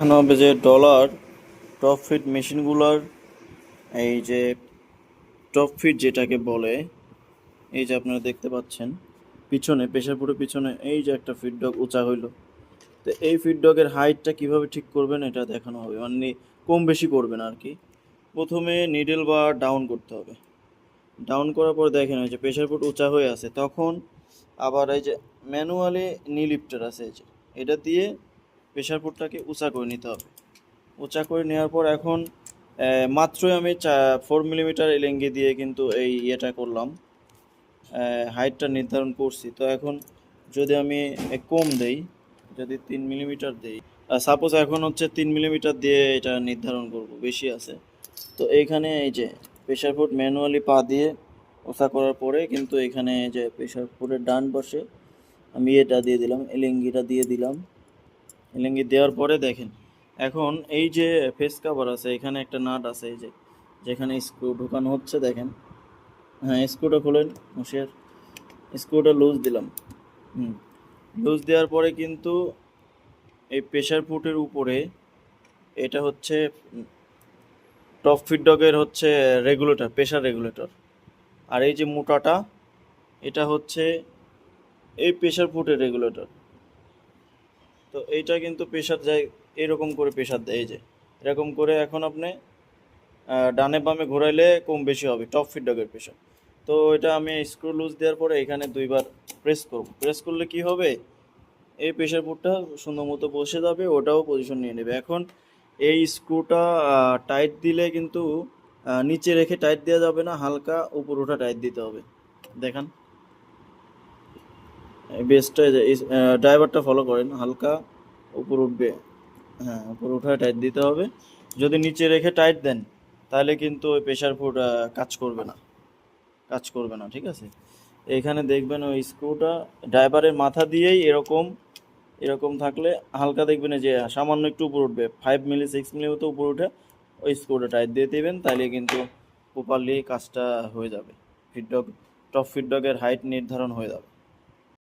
এখানে হবে যে ডলার টপ ফিট মেশিনগুলোর এই যে টপ ফিট যেটাকে বলে, এই যে আপনারা দেখতে পাচ্ছেন পিছনে প্রেসার পুরের পিছনে এই যে একটা ফিডডগ উঁচা হইলো। তো এই ফিডডগের হাইটটা কিভাবে ঠিক করবেন এটা দেখানো হবে, মানে কম বেশি করবেন আর কি। প্রথমে নিডল বা ডাউন করতে হবে। ডাউন করার পর দেখেন ওই যে প্রেসার পুট উঁচা হয়ে আছে, তখন আবার এই যে ম্যানুয়ালি নি লিফটার আছে, এই যে এটা দিয়ে প্রেসার পুটটাকে উঁচা করে নিতে হবে। উঁচা করে নেওয়ার পর এখন মাত্রই আমি 4 মিলিমিটার এলেঙ্গি দিয়ে কিন্তু এই ইয়েটা করলাম, হাইটটা নির্ধারণ করছি। তো এখন যদি আমি কম দেই, যদি 3 মিলিমিটার দেই, সাপোজ এখন হচ্ছে 3 মিলিমিটার দিয়ে এটা নির্ধারণ করব, বেশি আছে। তো এইখানে এই যে প্রেসার ফুড ম্যানুয়ালি পা দিয়ে ওঠা করার পরে কিন্তু এখানে এই যে প্রেসার ফুডের ডান পাশে আমি এটা দিয়ে দিলাম, এলেঙ্গিটা দিয়ে দিলাম। এলেঙ্গি দেওয়ার পরে দেখেন এখন এই যে ফেস কাভার আছে, এখানে একটা নাট আছে, এই যে যেখানে স্ক্রু ঢোকানো হচ্ছে দেখেন। হ্যাঁ, স্ক্রুটা খোলেন, হুঁশিয়ার। স্ক্রুটা লুজ দিলাম। লুজ দেওয়ার পরে কিন্তু এই প্রেসার ফুটের উপরে এটা হচ্ছে টপ ফিডডগের হচ্ছে রেগুলেটর, প্রেসার রেগুলেটর। আর এই যে মোটাটা এটা হচ্ছে এই প্রেসার ফুটের রেগুলেটর। তো এইটা কিন্তু প্রেসার যায়, এরকম করে প্রেসার দেয়, এই যে এরকম করে। এখন আপনি ডানে বামে ঘোরাইলে কম বেশি হবে টপ ফিডডগের প্রেসার। তো এটা আমি স্ক্রু লুজ দেওয়ার পরে এখানে 2বার প্রেস করব। প্রেস করলে কি হবে, এই প্রেসার পুটটা সুন্দর মতো বসে যাবে, ওটাও পজিশন নিয়ে নেবে। এখন এই স্ক্রুটা টাইট দিলে কিন্তু নিচে রেখে টাইট দেওয়া যাবে না, হালকা উপর ওঠা টাইট দিতে হবে। দেখান বেসটা, ড্রাইভারটা ফলো করেন, হালকা উপর উঠবে। হ্যাঁ, উপর ওঠায় টাইট দিতে হবে। যদি নিচে রেখে টাইট দেন তাহলে কিন্তু ওই প্রেসার ফুড কাজ করবে না, ঠিক আছে। এখানে দেখবেন ওই স্ক্রুটা ড্রাইভারের মাথা দিয়েই এরকম এরকম থাকলে হালকা দেখবেন যে সামান্য একটু উপর উঠবে, 5 মিলি 6 মিলি মতো উপর উঠে ওই স্ক্রুটা টাইট দিয়ে দেবেন, তাহলে কিন্তু প্রপারলি কাজটা হয়ে যাবে। ফিডডগ টপ ফিডডগের হাইট নির্ধারণ হয়ে যাবে।